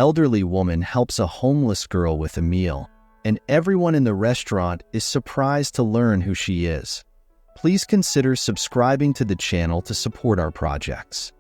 elderly woman helps a homeless girl with a meal, and everyone in the restaurant is surprised to learn who she is. Please consider subscribing to the channel to support our projects.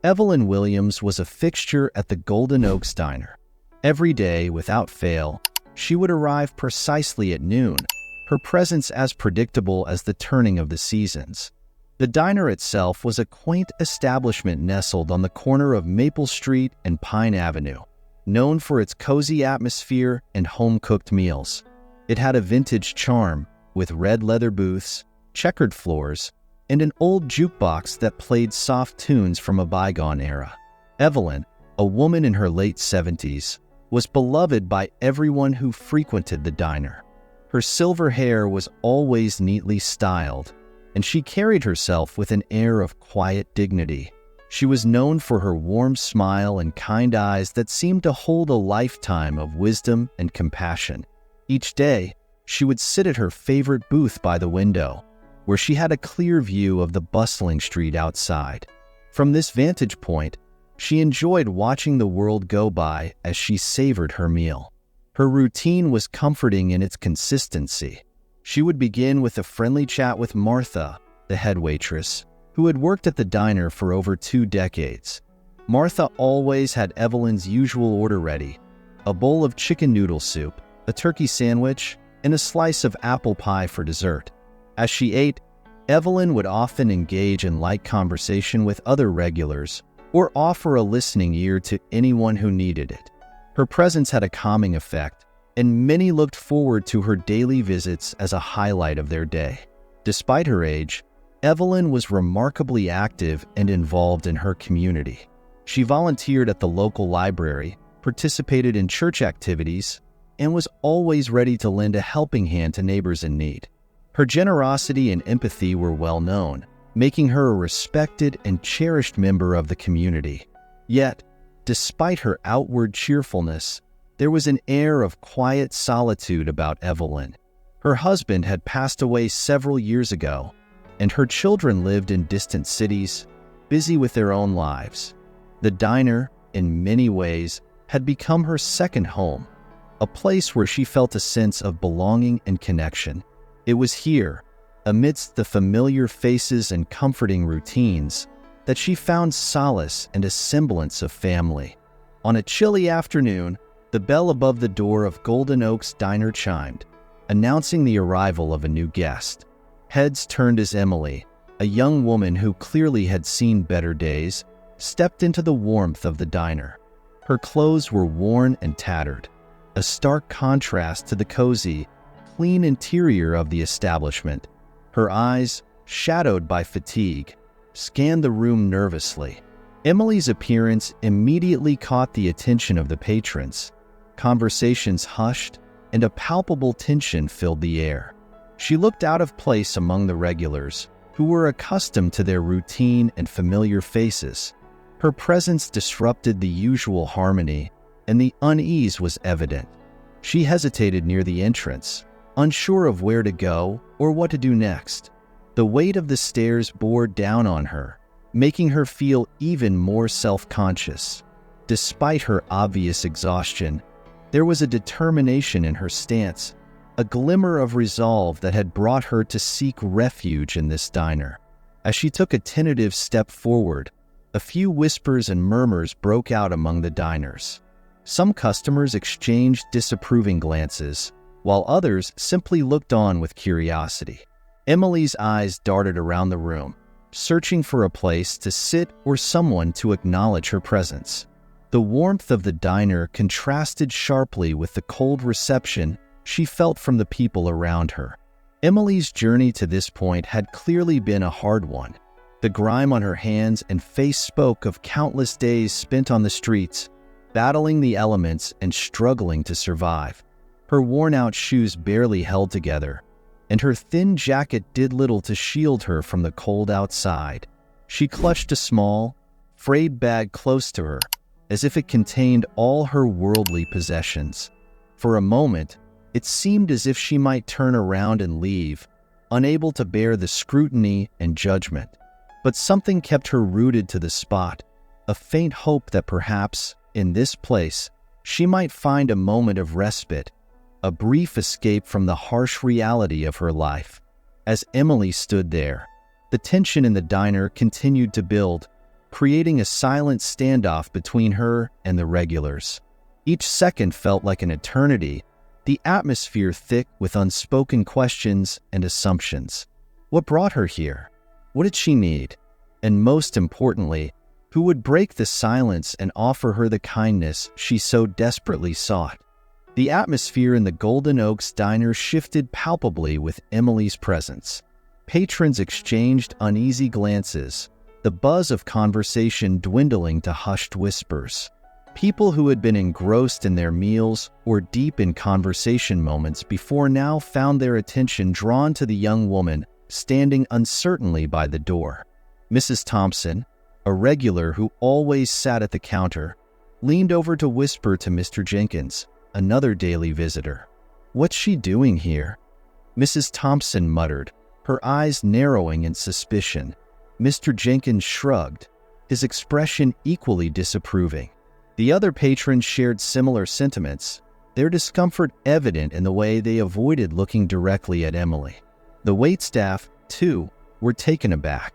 Evelyn Williams was a fixture at the Golden Oaks Diner. Every day, without fail, she would arrive precisely at noon, her presence as predictable as the turning of the seasons. The diner itself was a quaint establishment nestled on the corner of Maple Street and Pine Avenue, known for its cozy atmosphere and home-cooked meals. It had a vintage charm, with red leather booths, checkered floors, and an old jukebox that played soft tunes from a bygone era. Evelyn, a woman in her late 70s, was beloved by everyone who frequented the diner. Her silver hair was always neatly styled, and she carried herself with an air of quiet dignity. She was known for her warm smile and kind eyes that seemed to hold a lifetime of wisdom and compassion. Each day, she would sit at her favorite booth by the window, where she had a clear view of the bustling street outside. From this vantage point, she enjoyed watching the world go by as she savored her meal. Her routine was comforting in its consistency. She would begin with a friendly chat with Martha, the head waitress, who had worked at the diner for over 2 decades. Martha always had Evelyn's usual order ready: a bowl of chicken noodle soup, a turkey sandwich, and a slice of apple pie for dessert. As she ate, Evelyn would often engage in light conversation with other regulars or offer a listening ear to anyone who needed it. Her presence had a calming effect, and many looked forward to her daily visits as a highlight of their day. Despite her age, Evelyn was remarkably active and involved in her community. She volunteered at the local library, participated in church activities, and was always ready to lend a helping hand to neighbors in need. Her generosity and empathy were well known, making her a respected and cherished member of the community. Yet, despite her outward cheerfulness, there was an air of quiet solitude about Evelyn. Her husband had passed away several years ago, and her children lived in distant cities, busy with their own lives. The diner, in many ways, had become her second home, a place where she felt a sense of belonging and connection. It was here, amidst the familiar faces and comforting routines, that she found solace and a semblance of family. On a chilly afternoon, the bell above the door of Golden Oaks Diner chimed, announcing the arrival of a new guest. Heads turned as Emily, a young woman who clearly had seen better days, stepped into the warmth of the diner. Her clothes were worn and tattered, a stark contrast to the cozy, clean interior of the establishment. Her eyes, shadowed by fatigue, scanned the room nervously. Emily's appearance immediately caught the attention of the patrons. Conversations hushed, and a palpable tension filled the air. She looked out of place among the regulars, who were accustomed to their routine and familiar faces. Her presence disrupted the usual harmony, and the unease was evident. She hesitated near the entrance, unsure of where to go or what to do next. The weight of the stairs bore down on her, making her feel even more self-conscious. Despite her obvious exhaustion, there was a determination in her stance, a glimmer of resolve that had brought her to seek refuge in this diner. As she took a tentative step forward, a few whispers and murmurs broke out among the diners. Some customers exchanged disapproving glances, while others simply looked on with curiosity. Emily's eyes darted around the room, searching for a place to sit or someone to acknowledge her presence. The warmth of the diner contrasted sharply with the cold reception she felt from the people around her. Emily's journey to this point had clearly been a hard one. The grime on her hands and face spoke of countless days spent on the streets, battling the elements and struggling to survive. Her worn-out shoes barely held together, and her thin jacket did little to shield her from the cold outside. She clutched a small, frayed bag close to her, as if it contained all her worldly possessions. For a moment, it seemed as if she might turn around and leave, unable to bear the scrutiny and judgment. But something kept her rooted to the spot, a faint hope that perhaps, in this place, she might find a moment of respite, a brief escape from the harsh reality of her life. As Emily stood there, the tension in the diner continued to build, creating a silent standoff between her and the regulars. Each second felt like an eternity, the atmosphere thick with unspoken questions and assumptions. What brought her here? What did she need? And most importantly, who would break the silence and offer her the kindness she so desperately sought? The atmosphere in the Golden Oaks diner shifted palpably with Emily's presence. Patrons exchanged uneasy glances, the buzz of conversation dwindling to hushed whispers. People who had been engrossed in their meals or deep in conversation moments before now found their attention drawn to the young woman standing uncertainly by the door. Mrs. Thompson, a regular who always sat at the counter, leaned over to whisper to Mr. Jenkins, another daily visitor. "What's she doing here?" Mrs. Thompson muttered, her eyes narrowing in suspicion. Mr. Jenkins shrugged, his expression equally disapproving. The other patrons shared similar sentiments, their discomfort evident in the way they avoided looking directly at Emily. The waitstaff, too, were taken aback.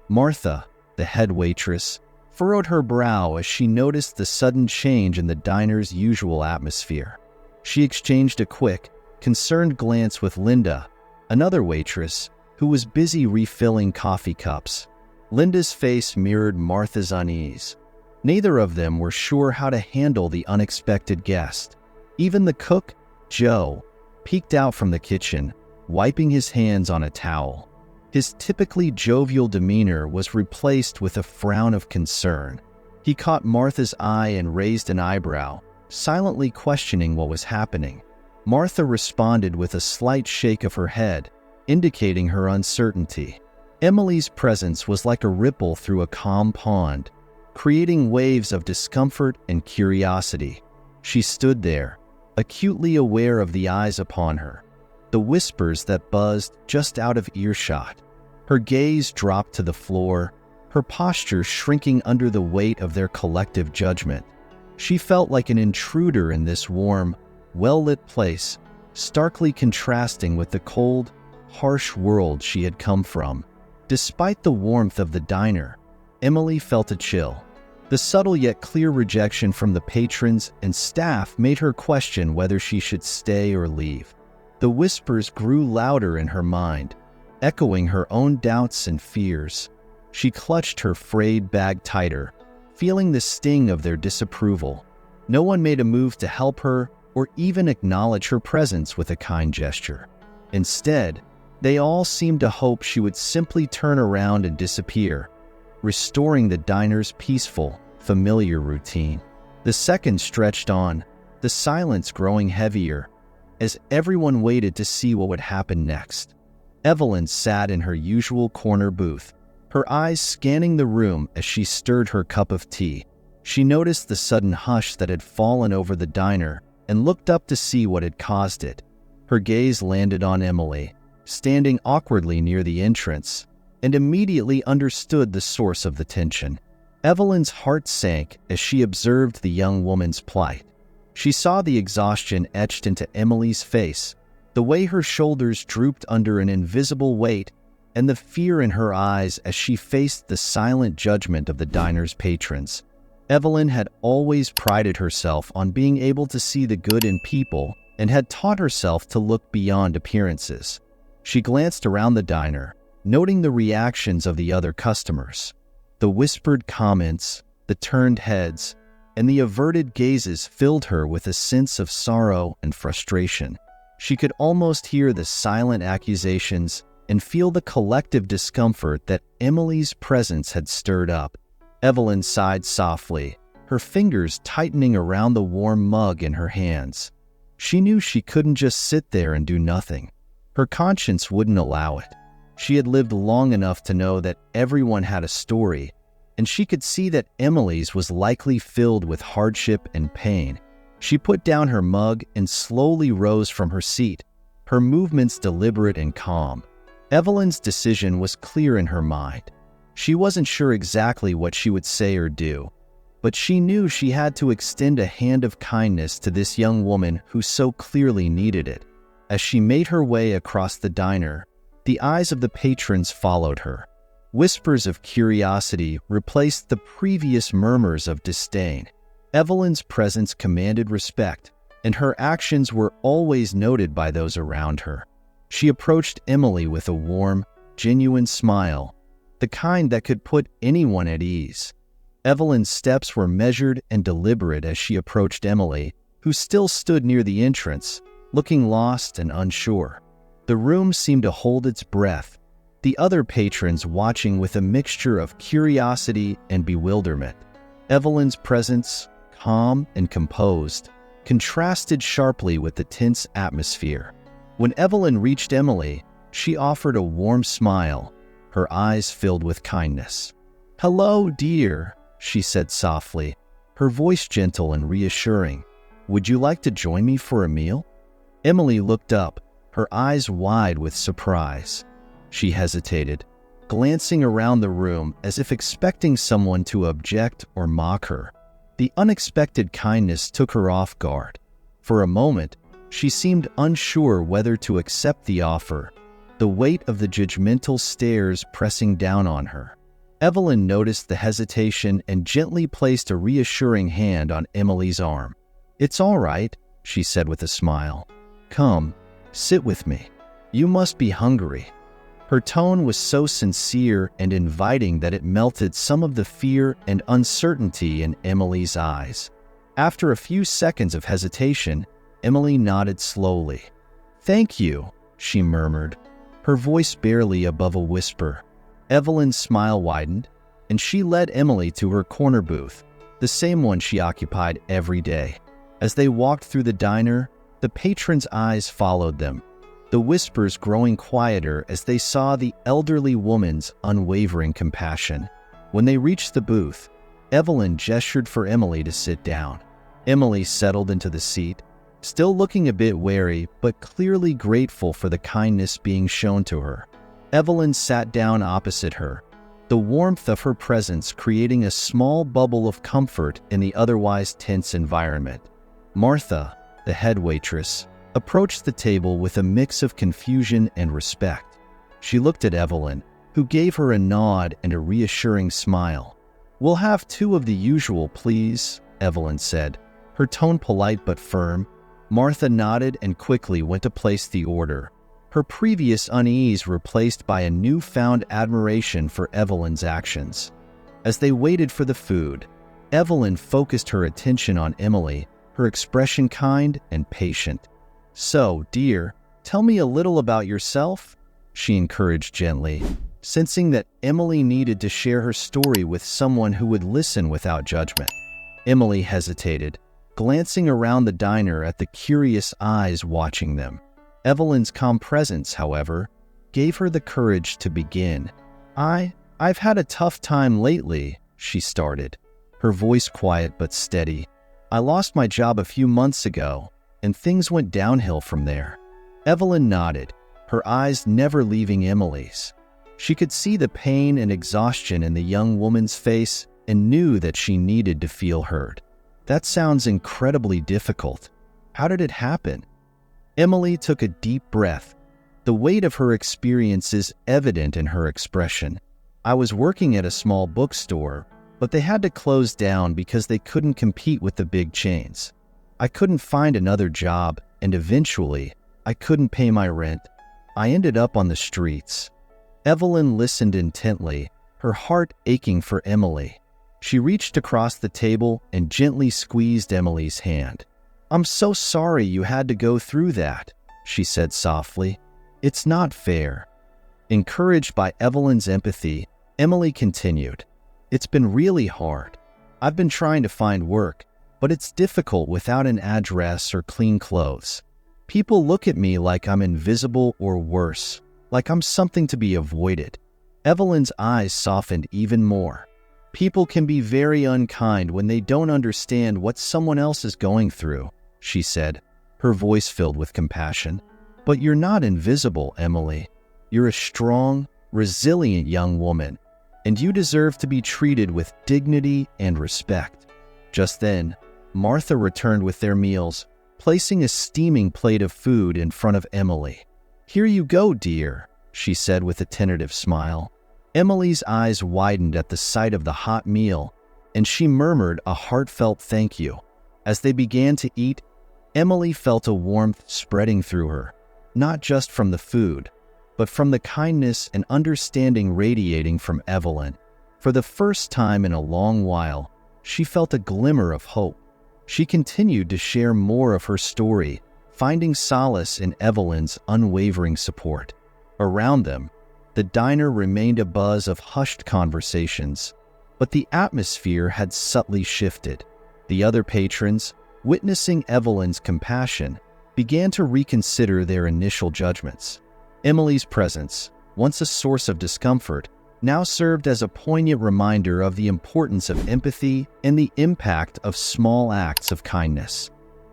Martha, the head waitress, furrowed her brow as she noticed the sudden change in the diner's usual atmosphere. She exchanged a quick, concerned glance with Linda, another waitress, who was busy refilling coffee cups. Linda's face mirrored Martha's unease. Neither of them were sure how to handle the unexpected guest. Even the cook, Joe, peeked out from the kitchen, wiping his hands on a towel. His typically jovial demeanor was replaced with a frown of concern. He caught Martha's eye and raised an eyebrow, silently questioning what was happening. Martha responded with a slight shake of her head, indicating her uncertainty. Emily's presence was like a ripple through a calm pond, creating waves of discomfort and curiosity. She stood there, acutely aware of the eyes upon her, the whispers that buzzed just out of earshot. Her gaze dropped to the floor, her posture shrinking under the weight of their collective judgment. She felt like an intruder in this warm, well-lit place, starkly contrasting with the cold, harsh world she had come from. Despite the warmth of the diner, Emily felt a chill. The subtle yet clear rejection from the patrons and staff made her question whether she should stay or leave. The whispers grew louder in her mind, echoing her own doubts and fears. She clutched her frayed bag tighter, feeling the sting of their disapproval. No one made a move to help her or even acknowledge her presence with a kind gesture. Instead, they all seemed to hope she would simply turn around and disappear, restoring the diner's peaceful, familiar routine. The seconds stretched on, the silence growing heavier, as everyone waited to see what would happen next. Evelyn sat in her usual corner booth, her eyes scanning the room as she stirred her cup of tea. She noticed the sudden hush that had fallen over the diner and looked up to see what had caused it. Her gaze landed on Emily, standing awkwardly near the entrance, and immediately understood the source of the tension. Evelyn's heart sank as she observed the young woman's plight. She saw the exhaustion etched into Emily's face, the way her shoulders drooped under an invisible weight, and the fear in her eyes as she faced the silent judgment of the diner's patrons. Evelyn had always prided herself on being able to see the good in people and had taught herself to look beyond appearances. She glanced around the diner, noting the reactions of the other customers. The whispered comments, the turned heads, and the averted gazes filled her with a sense of sorrow and frustration. She could almost hear the silent accusations and feel the collective discomfort that Emily's presence had stirred up. Evelyn sighed softly, her fingers tightening around the warm mug in her hands. She knew she couldn't just sit there and do nothing. Her conscience wouldn't allow it. She had lived long enough to know that everyone had a story, and she could see that Emily's was likely filled with hardship and pain. She put down her mug and slowly rose from her seat, her movements deliberate and calm. Evelyn's decision was clear in her mind. She wasn't sure exactly what she would say or do, But she knew she had to extend a hand of kindness to this young woman who so clearly needed it. As she made her way across the diner, the eyes of the patrons followed her. Whispers of curiosity replaced the previous murmurs of disdain. Evelyn's presence commanded respect, and her actions were always noted by those around her. She approached Emily with a warm, genuine smile, the kind that could put anyone at ease. Evelyn's steps were measured and deliberate as she approached Emily, who still stood near the entrance, looking lost and unsure. The room seemed to hold its breath, the other patrons watching with a mixture of curiosity and bewilderment. Evelyn's presence, calm and composed, contrasted sharply with the tense atmosphere. When Evelyn reached Emily, she offered a warm smile, her eyes filled with kindness. "Hello, dear," she said softly, her voice gentle and reassuring. "Would you like to join me for a meal?" Emily looked up, her eyes wide with surprise. She hesitated, glancing around the room as if expecting someone to object or mock her. The unexpected kindness took her off guard. For a moment, she seemed unsure whether to accept the offer, the weight of the judgmental stares pressing down on her. Evelyn noticed the hesitation and gently placed a reassuring hand on Emily's arm. "It's all right," she said with a smile. "Come, sit with me. You must be hungry." Her tone was so sincere and inviting that it melted some of the fear and uncertainty in Emily's eyes. After a few seconds of hesitation, Emily nodded slowly. "Thank you," she murmured, her voice barely above a whisper. Evelyn's smile widened, and she led Emily to her corner booth, the same one she occupied every day. As they walked through the diner, the patrons' eyes followed them, the whispers growing quieter as they saw the elderly woman's unwavering compassion. When they reached the booth, Evelyn gestured for Emily to sit down. Emily settled into the seat, still looking a bit wary but clearly grateful for the kindness being shown to her. Evelyn sat down opposite her, the warmth of her presence creating a small bubble of comfort in the otherwise tense environment. Martha, the head waitress, approached the table with a mix of confusion and respect. She looked at Evelyn, who gave her a nod and a reassuring smile. "We'll have 2 of the usual, please," Evelyn said, her tone polite but firm. Martha nodded and quickly went to place the order, her previous unease replaced by a newfound admiration for Evelyn's actions. As they waited for the food, Evelyn focused her attention on Emily, her expression kind and patient. "So, dear, tell me a little about yourself," she encouraged gently, sensing that Emily needed to share her story with someone who would listen without judgment. Emily hesitated, glancing around the diner at the curious eyes watching them. Evelyn's calm presence, however, gave her the courage to begin. I've had a tough time lately," she started, her voice quiet but steady. "I lost my job a few months ago, and things went downhill from there." Evelyn nodded, her eyes never leaving Emily's. She could see the pain and exhaustion in the young woman's face and knew that she needed to feel heard. "That sounds incredibly difficult. How did it happen?" Emily took a deep breath, the weight of her experiences evident in her expression. "I was working at a small bookstore, but they had to close down because they couldn't compete with the big chains. I couldn't find another job, and eventually, I couldn't pay my rent. I ended up on the streets." Evelyn listened intently, her heart aching for Emily. She reached across the table and gently squeezed Emily's hand. "I'm so sorry you had to go through that," she said softly. "It's not fair." Encouraged by Evelyn's empathy, Emily continued, "It's been really hard. I've been trying to find work, but it's difficult without an address or clean clothes. People look at me like I'm invisible or worse, like I'm something to be avoided." Evelyn's eyes softened even more. "People can be very unkind when they don't understand what someone else is going through," she said, her voice filled with compassion. "But you're not invisible, Emily. You're a strong, resilient young woman, and you deserve to be treated with dignity and respect." Just then, Martha returned with their meals, placing a steaming plate of food in front of Emily. "Here you go, dear," she said with a tentative smile. Emily's eyes widened at the sight of the hot meal, and she murmured a heartfelt thank you. As they began to eat, Emily felt a warmth spreading through her, not just from the food, but from the kindness and understanding radiating from Evelyn. For the first time in a long while, she felt a glimmer of hope. She continued to share more of her story, finding solace in Evelyn's unwavering support. Around them, the diner remained a buzz of hushed conversations, but the atmosphere had subtly shifted. The other patrons, witnessing Evelyn's compassion, began to reconsider their initial judgments. Emily's presence, once a source of discomfort, now served as a poignant reminder of the importance of empathy and the impact of small acts of kindness.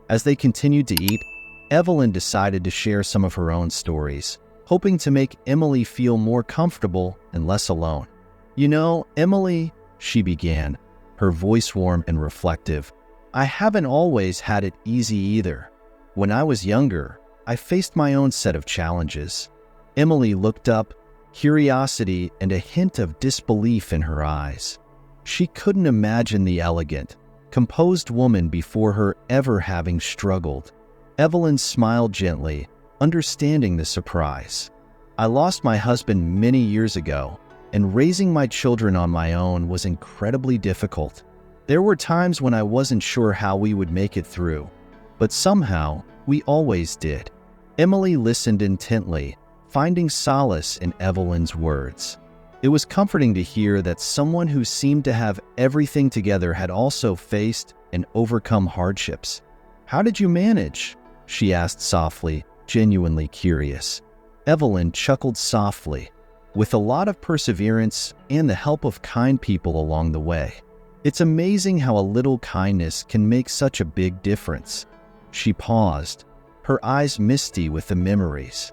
As they continued to eat, Evelyn decided to share some of her own stories, hoping to make Emily feel more comfortable and less alone. "You know, Emily," she began, her voice warm and reflective, "I haven't always had it easy either. When I was younger, I faced my own set of challenges." Emily looked up, curiosity and a hint of disbelief in her eyes. She couldn't imagine the elegant, composed woman before her ever having struggled. Evelyn smiled gently, understanding the surprise. "I lost my husband many years ago, and raising my children on my own was incredibly difficult. There were times when I wasn't sure how we would make it through, but somehow we always did." Emily listened intently, finding solace in Evelyn's words. It was comforting to hear that someone who seemed to have everything together had also faced and overcome hardships. "How did you manage?" she asked softly, genuinely curious. Evelyn chuckled softly. "With a lot of perseverance and the help of kind people along the way. It's amazing how a little kindness can make such a big difference." She paused, her eyes misty with the memories.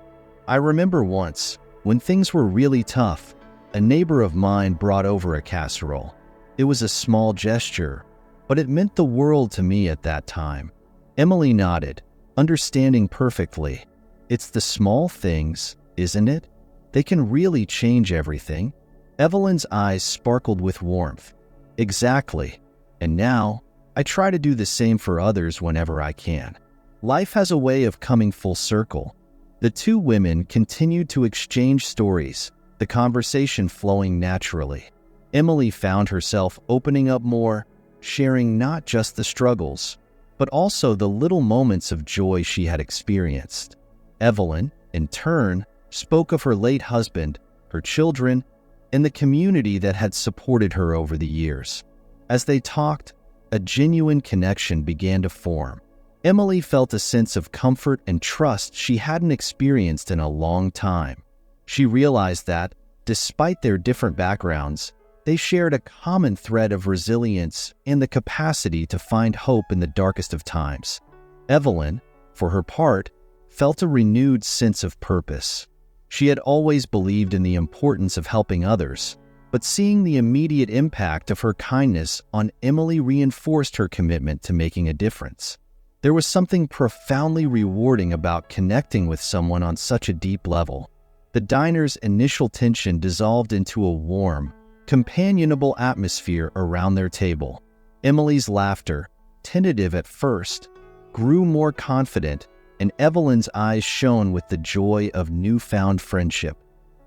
"I remember once, when things were really tough, a neighbor of mine brought over a casserole. It was a small gesture, but it meant the world to me at that time." Emily nodded, understanding perfectly. "It's the small things, isn't it? They can really change everything." Evelyn's eyes sparkled with warmth. "Exactly. And now, I try to do the same for others whenever I can." Life has a way of coming full circle. The two women continued to exchange stories, the conversation flowing naturally. Emily found herself opening up more, sharing not just the struggles, but also the little moments of joy she had experienced. Evelyn, in turn, spoke of her late husband, her children, and the community that had supported her over the years. As they talked, a genuine connection began to form. Emily felt a sense of comfort and trust she hadn't experienced in a long time. She realized that, despite their different backgrounds, they shared a common thread of resilience and the capacity to find hope in the darkest of times. Evelyn, for her part, felt a renewed sense of purpose. She had always believed in the importance of helping others, but seeing the immediate impact of her kindness on Emily reinforced her commitment to making a difference. There was something profoundly rewarding about connecting with someone on such a deep level. The diner's initial tension dissolved into a warm, companionable atmosphere around their table. Emily's laughter, tentative at first, grew more confident, and Evelyn's eyes shone with the joy of newfound friendship.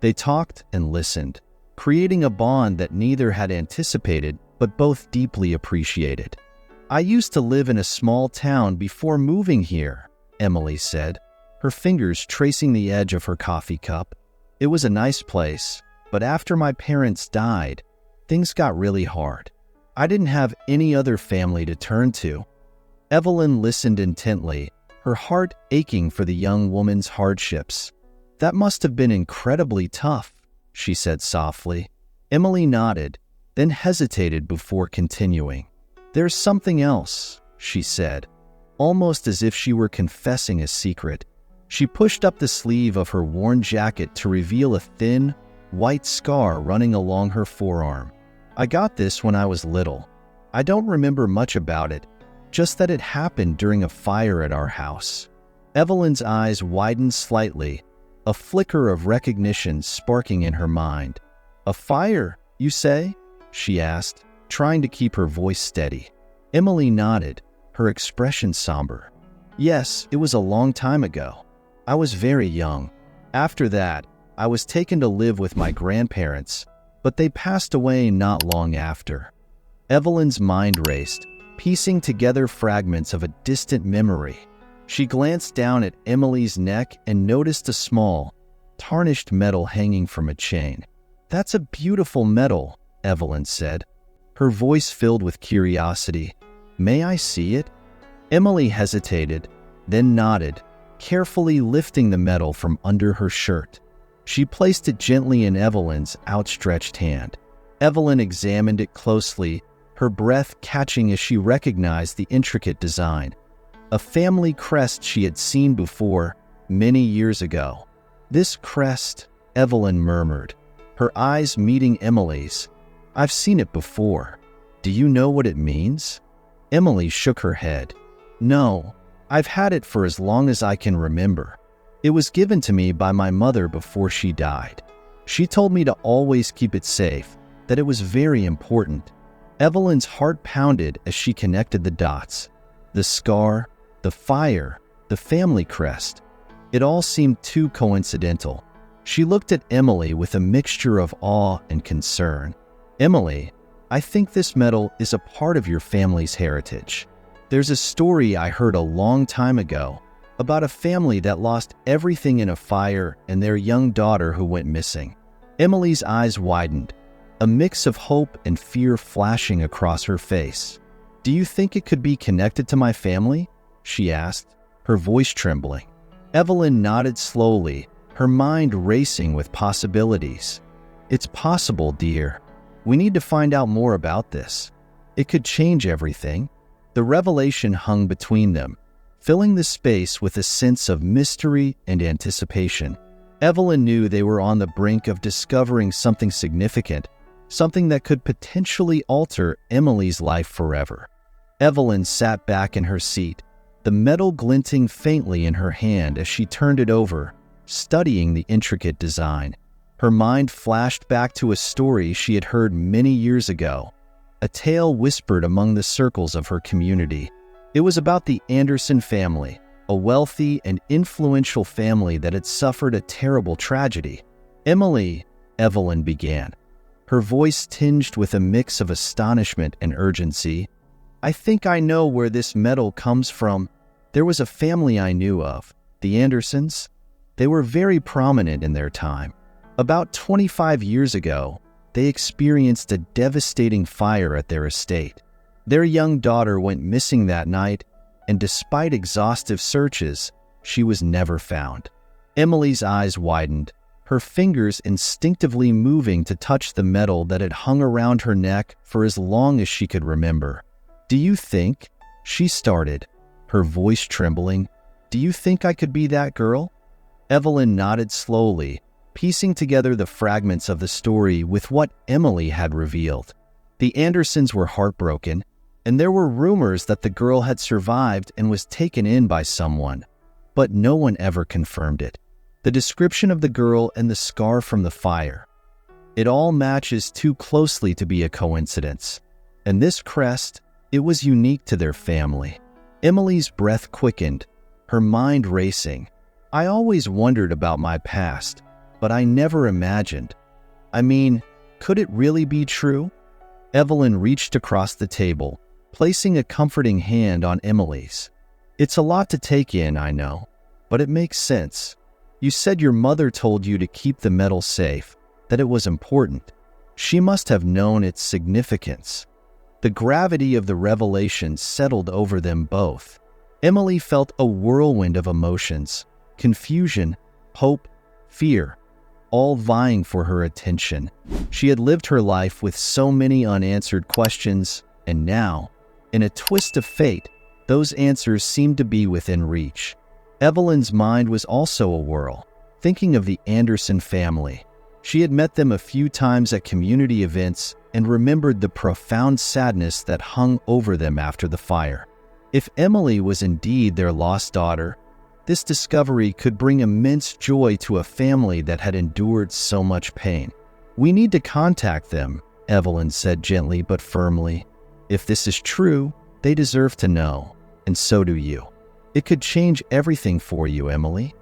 They talked and listened, creating a bond that neither had anticipated but both deeply appreciated. "I used to live in a small town before moving here," Emily said, her fingers tracing the edge of her coffee cup. "It was a nice place, but after my parents died, things got really hard. I didn't have any other family to turn to." Evelyn listened intently, her heart aching for the young woman's hardships. "That must have been incredibly tough," she said softly. Emily nodded, then hesitated before continuing. "There's something else," she said, almost as if she were confessing a secret. She pushed up the sleeve of her worn jacket to reveal a thin, white scar running along her forearm. "I got this when I was little. I don't remember much about it, just that it happened during a fire at our house. Evelyn's eyes widened slightly, a flicker of recognition sparking in her mind. A fire, you say? She asked, trying to keep her voice steady. Emily nodded, her expression somber. Yes, it was a long time ago. I was very young. After that, I was taken to live with my grandparents, but they passed away not long after. Evelyn's mind raced, piecing together fragments of a distant memory. She glanced down at Emily's neck and noticed a small, tarnished medal hanging from a chain. That's a beautiful medal, Evelyn said, her voice filled with curiosity. May I see it? Emily hesitated, then nodded, carefully lifting the medal from under her shirt. She placed it gently in Evelyn's outstretched hand. Evelyn examined it closely, her breath catching as she recognized the intricate design. A family crest she had seen before, many years ago. This crest, Evelyn murmured, her eyes meeting Emily's. I've seen it before. Do you know what it means? Emily shook her head. No, I've had it for as long as I can remember. It was given to me by my mother before she died. She told me to always keep it safe, that it was very important. Evelyn's heart pounded as she connected the dots. The scar, the fire, the family crest. It all seemed too coincidental. She looked at Emily with a mixture of awe and concern. Emily, I think this medal is a part of your family's heritage. There's a story I heard a long time ago about a family that lost everything in a fire and their young daughter who went missing. Emily's eyes widened, a mix of hope and fear flashing across her face. Do you think it could be connected to my family? She asked, her voice trembling. Evelyn nodded slowly, her mind racing with possibilities. It's possible, dear. We need to find out more about this. It could change everything. The revelation hung between them, filling the space with a sense of mystery and anticipation. Evelyn knew they were on the brink of discovering something significant, something that could potentially alter Emily's life forever. Evelyn sat back in her seat, the metal glinting faintly in her hand as she turned it over, studying the intricate design. Her mind flashed back to a story she had heard many years ago, a tale whispered among the circles of her community. It was about the Anderson family, a wealthy and influential family that had suffered a terrible tragedy. Emily, Evelyn began, her voice tinged with a mix of astonishment and urgency. I think I know where this medal comes from. There was a family I knew of, the Andersons. They were very prominent in their time. About 25 years ago, they experienced a devastating fire at their estate. Their young daughter went missing that night, and despite exhaustive searches, she was never found. Emily's eyes widened, her fingers instinctively moving to touch the medal that had hung around her neck for as long as she could remember. Do you think, she started, her voice trembling, do you think I could be that girl? Evelyn nodded slowly, piecing together the fragments of the story with what Emily had revealed. The Andersons were heartbroken, and there were rumors that the girl had survived and was taken in by someone, but no one ever confirmed it. The description of the girl and the scar from the fire. It all matches too closely to be a coincidence. And this crest, it was unique to their family. Emily's breath quickened, her mind racing. I always wondered about my past, but I never imagined. I mean, could it really be true? Evelyn reached across the table, placing a comforting hand on Emily's. It's a lot to take in, I know, but it makes sense. You said your mother told you to keep the medal safe, that it was important. She must have known its significance. The gravity of the revelation settled over them both. Emily felt a whirlwind of emotions, confusion, hope, fear, all vying for her attention. She had lived her life with so many unanswered questions, and now, in a twist of fate, those answers seemed to be within reach. Evelyn's mind was also a whirl, thinking of the Anderson family, She had met them a few times at community events and remembered the profound sadness that hung over them after the fire. If Emily was indeed their lost daughter, this discovery could bring immense joy to a family that had endured so much pain. "We need to contact them," Evelyn said gently but firmly. "If this is true, they deserve to know, and so do you. It could change everything for you, Emily."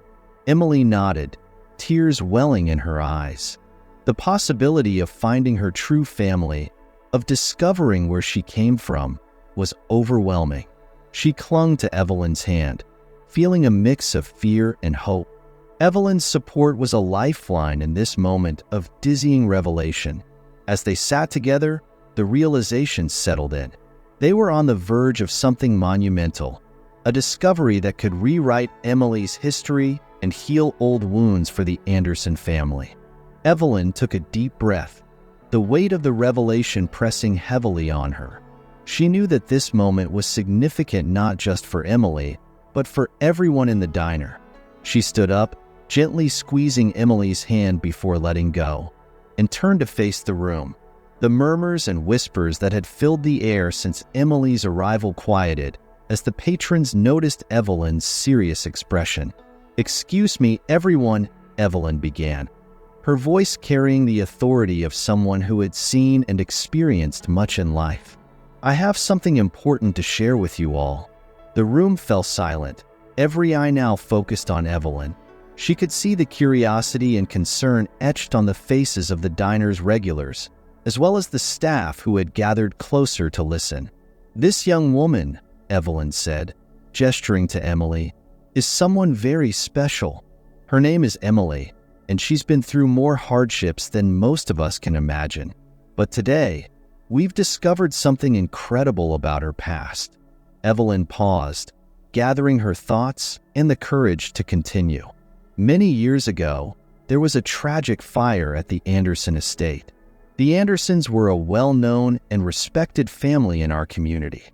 Emily nodded, tears welling in her eyes. The possibility of finding her true family, of discovering where she came from, was overwhelming. She clung to Evelyn's hand, feeling a mix of fear and hope. Evelyn's support was a lifeline in this moment of dizzying revelation. As they sat together, the realization settled in. They were on the verge of something monumental, a discovery that could rewrite Emily's history and heal old wounds for the Anderson family. Evelyn took a deep breath, the weight of the revelation pressing heavily on her. She knew that this moment was significant not just for Emily, but for everyone in the diner. She stood up, gently squeezing Emily's hand before letting go, and turned to face the room. The murmurs and whispers that had filled the air since Emily's arrival quieted as the patrons noticed Evelyn's serious expression. "Excuse me, everyone," Evelyn began, her voice carrying the authority of someone who had seen and experienced much in life. "I have something important to share with you all." The room fell silent, every eye now focused on Evelyn. She could see the curiosity and concern etched on the faces of the diner's regulars, as well as the staff who had gathered closer to listen. "This young woman," Evelyn said, gesturing to Emily, "is someone very special. Her name is Emily, and she's been through more hardships than most of us can imagine. But today, we've discovered something incredible about her past." Evelyn paused, gathering her thoughts and the courage to continue. "Many years ago, there was a tragic fire at the Anderson estate. The Andersons were a well-known and respected family in our community.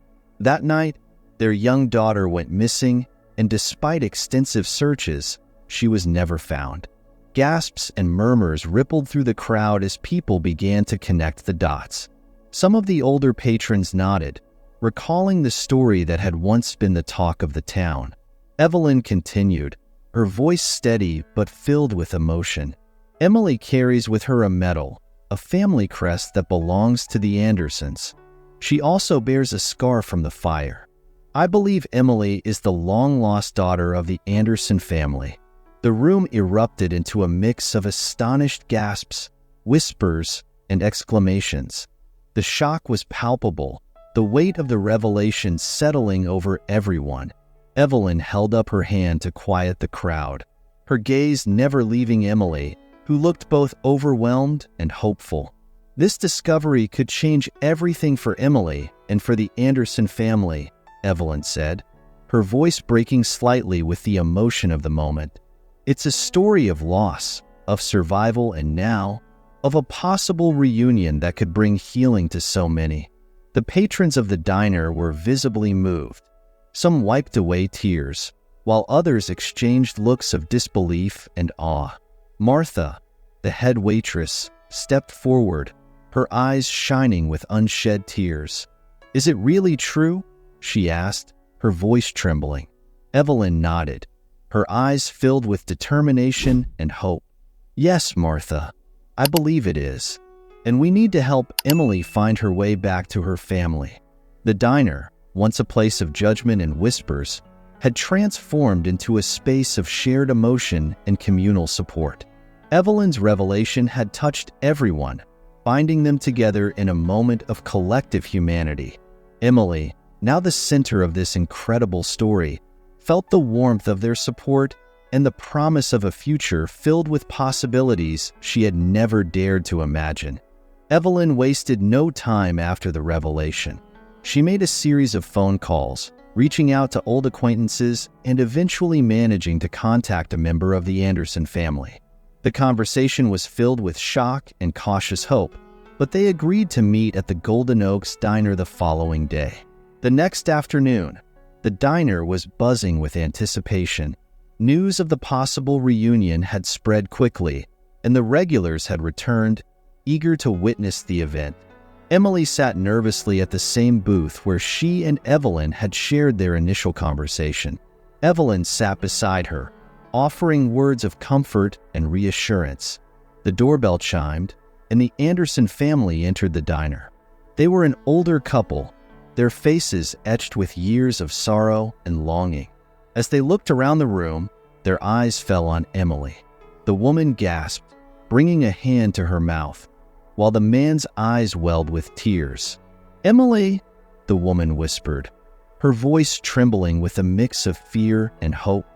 That night, their young daughter went missing, and despite extensive searches, she was never found." Gasps and murmurs rippled through the crowd as people began to connect the dots. Some of the older patrons nodded, recalling the story that had once been the talk of the town. Evelyn continued, her voice steady but filled with emotion. "Emily carries with her a medal, a family crest that belongs to the Andersons. She also bears a scar from the fire. I believe Emily is the long-lost daughter of the Anderson family." The room erupted into a mix of astonished gasps, whispers, and exclamations. The shock was palpable, the weight of the revelation settling over everyone. Evelyn held up her hand to quiet the crowd, her gaze never leaving Emily, who looked both overwhelmed and hopeful. "This discovery could change everything for Emily and for the Anderson family," Evelyn said, her voice breaking slightly with the emotion of the moment. "It's a story of loss, of survival, and now, of a possible reunion that could bring healing to so many." The patrons of the diner were visibly moved. Some wiped away tears, while others exchanged looks of disbelief and awe. Martha, the head waitress, stepped forward, her eyes shining with unshed tears. "Is it really true?" she asked, her voice trembling. Evelyn nodded, her eyes filled with determination and hope. "Yes, Martha, I believe it is. And we need to help Emily find her way back to her family." The diner, once a place of judgment and whispers, had transformed into a space of shared emotion and communal support. Evelyn's revelation had touched everyone, binding them together in a moment of collective humanity. Emily, now the center of this incredible story, felt the warmth of their support and the promise of a future filled with possibilities she had never dared to imagine. Evelyn wasted no time after the revelation. She made a series of phone calls, reaching out to old acquaintances and eventually managing to contact a member of the Anderson family. The conversation was filled with shock and cautious hope, but they agreed to meet at the Golden Oaks Diner the following day. The next afternoon, the diner was buzzing with anticipation. News of the possible reunion had spread quickly, and the regulars had returned, eager to witness the event. Emily sat nervously at the same booth where she and Evelyn had shared their initial conversation. Evelyn sat beside her, offering words of comfort and reassurance. The doorbell chimed, and the Anderson family entered the diner. They were an older couple, their faces etched with years of sorrow and longing. As they looked around the room, their eyes fell on Emily. The woman gasped, bringing a hand to her mouth, while the man's eyes welled with tears. "Emily," the woman whispered, her voice trembling with a mix of fear and hope.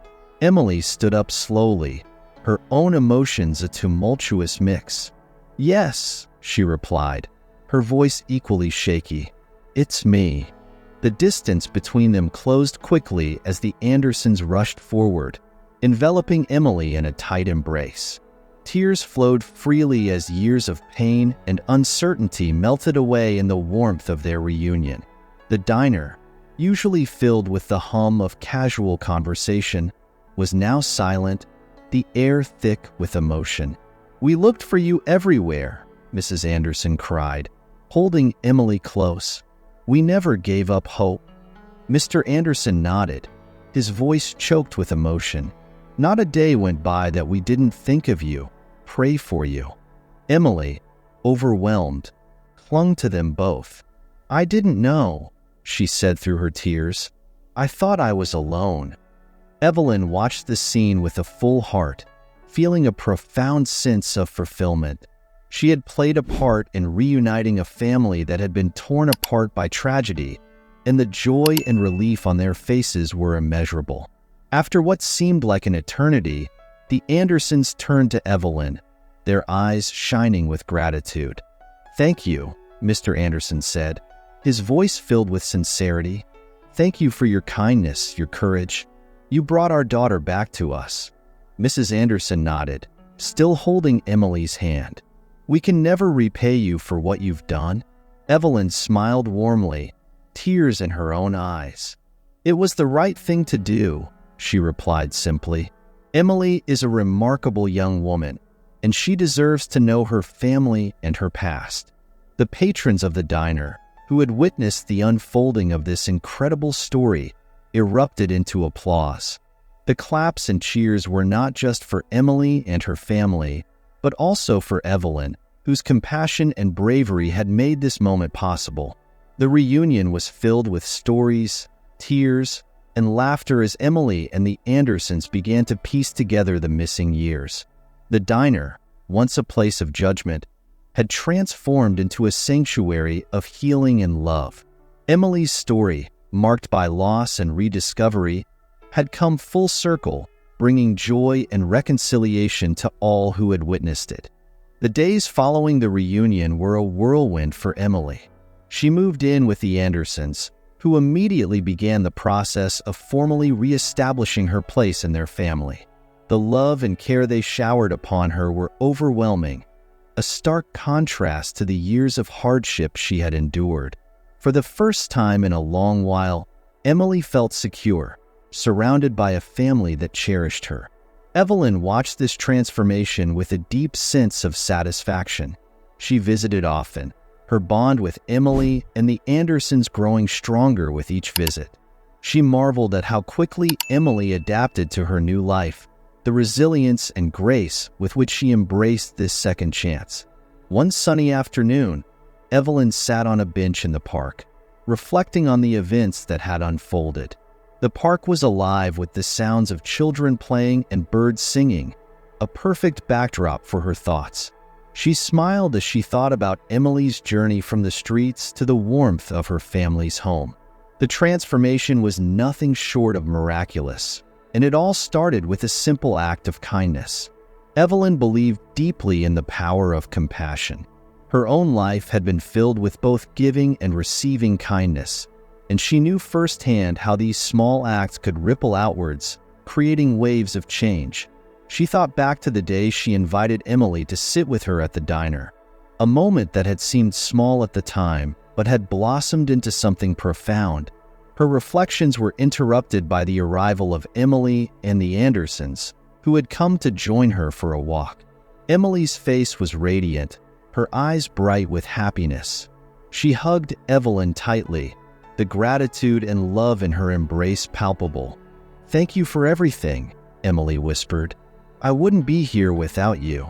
Emily stood up slowly, her own emotions a tumultuous mix. "Yes," she replied, her voice equally shaky. "It's me." The distance between them closed quickly as the Andersons rushed forward, enveloping Emily in a tight embrace. Tears flowed freely as years of pain and uncertainty melted away in the warmth of their reunion. The diner, usually filled with the hum of casual conversation, was now silent, the air thick with emotion. "We looked for you everywhere," Mrs. Anderson cried, holding Emily close. "We never gave up hope." Mr. Anderson nodded, his voice choked with emotion. "Not a day went by that we didn't think of you, pray for you." Emily, overwhelmed, clung to them both. "I didn't know," she said through her tears. "I thought I was alone." Evelyn watched the scene with a full heart, feeling a profound sense of fulfillment. She had played a part in reuniting a family that had been torn apart by tragedy, and the joy and relief on their faces were immeasurable. After what seemed like an eternity, the Andersons turned to Evelyn, their eyes shining with gratitude. "Thank you," Mr. Anderson said, his voice filled with sincerity. "Thank you for your kindness, your courage. You brought our daughter back to us." Mrs. Anderson nodded, still holding Emily's hand. "We can never repay you for what you've done." Evelyn smiled warmly, tears in her own eyes. "It was the right thing to do," she replied simply. "Emily is a remarkable young woman, and she deserves to know her family and her past." The patrons of the diner, who had witnessed the unfolding of this incredible story, erupted into applause. The claps and cheers were not just for Emily and her family, but also for Evelyn, whose compassion and bravery had made this moment possible. The reunion was filled with stories, tears, and laughter as Emily and the Andersons began to piece together the missing years. The diner, once a place of judgment, had transformed into a sanctuary of healing and love. Emily's story, marked by loss and rediscovery, had come full circle, bringing joy and reconciliation to all who had witnessed it. The days following the reunion were a whirlwind for Emily. She moved in with the Andersons, who immediately began the process of formally reestablishing her place in their family. The love and care they showered upon her were overwhelming, a stark contrast to the years of hardship she had endured. For the first time in a long while, Emily felt secure, surrounded by a family that cherished her. Evelyn watched this transformation with a deep sense of satisfaction. She visited often, her bond with Emily and the Andersons growing stronger with each visit. She marveled at how quickly Emily adapted to her new life, the resilience and grace with which she embraced this second chance. One sunny afternoon, Evelyn sat on a bench in the park, reflecting on the events that had unfolded. The park was alive with the sounds of children playing and birds singing, a perfect backdrop for her thoughts. She smiled as she thought about Emily's journey from the streets to the warmth of her family's home. The transformation was nothing short of miraculous, and it all started with a simple act of kindness. Evelyn believed deeply in the power of compassion. Her own life had been filled with both giving and receiving kindness, and she knew firsthand how these small acts could ripple outwards, creating waves of change. She thought back to the day she invited Emily to sit with her at the diner, a moment that had seemed small at the time, but had blossomed into something profound. Her reflections were interrupted by the arrival of Emily and the Andersons, who had come to join her for a walk. Emily's face was radiant, her eyes bright with happiness. She hugged Evelyn tightly, the gratitude and love in her embrace palpable. "Thank you for everything," Emily whispered. "I wouldn't be here without you."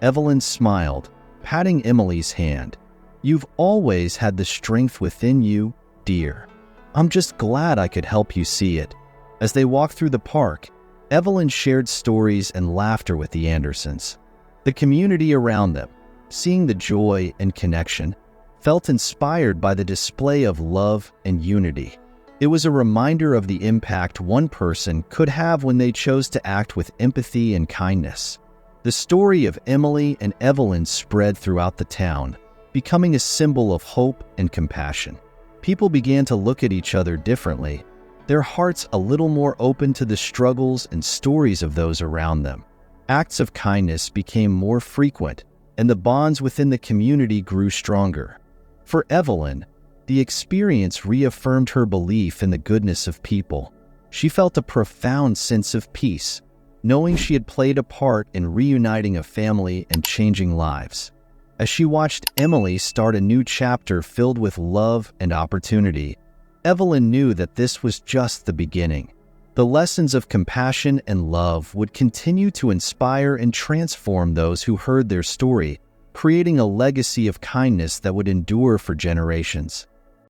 Evelyn smiled, patting Emily's hand. "You've always had the strength within you, dear. I'm just glad I could help you see it." As they walked through the park, Evelyn shared stories and laughter with the Andersons. The community around them, seeing the joy and connection, felt inspired by the display of love and unity. It was a reminder of the impact one person could have when they chose to act with empathy and kindness. The story of Emily and Evelyn spread throughout the town, becoming a symbol of hope and compassion. People began to look at each other differently, their hearts a little more open to the struggles and stories of those around them. Acts of kindness became more frequent, and the bonds within the community grew stronger. For Evelyn, the experience reaffirmed her belief in the goodness of people. She felt a profound sense of peace, knowing she had played a part in reuniting a family and changing lives. As she watched Emily start a new chapter filled with love and opportunity, Evelyn knew that this was just the beginning. The lessons of compassion and love would continue to inspire and transform those who heard their story, creating a legacy of kindness that would endure for generations.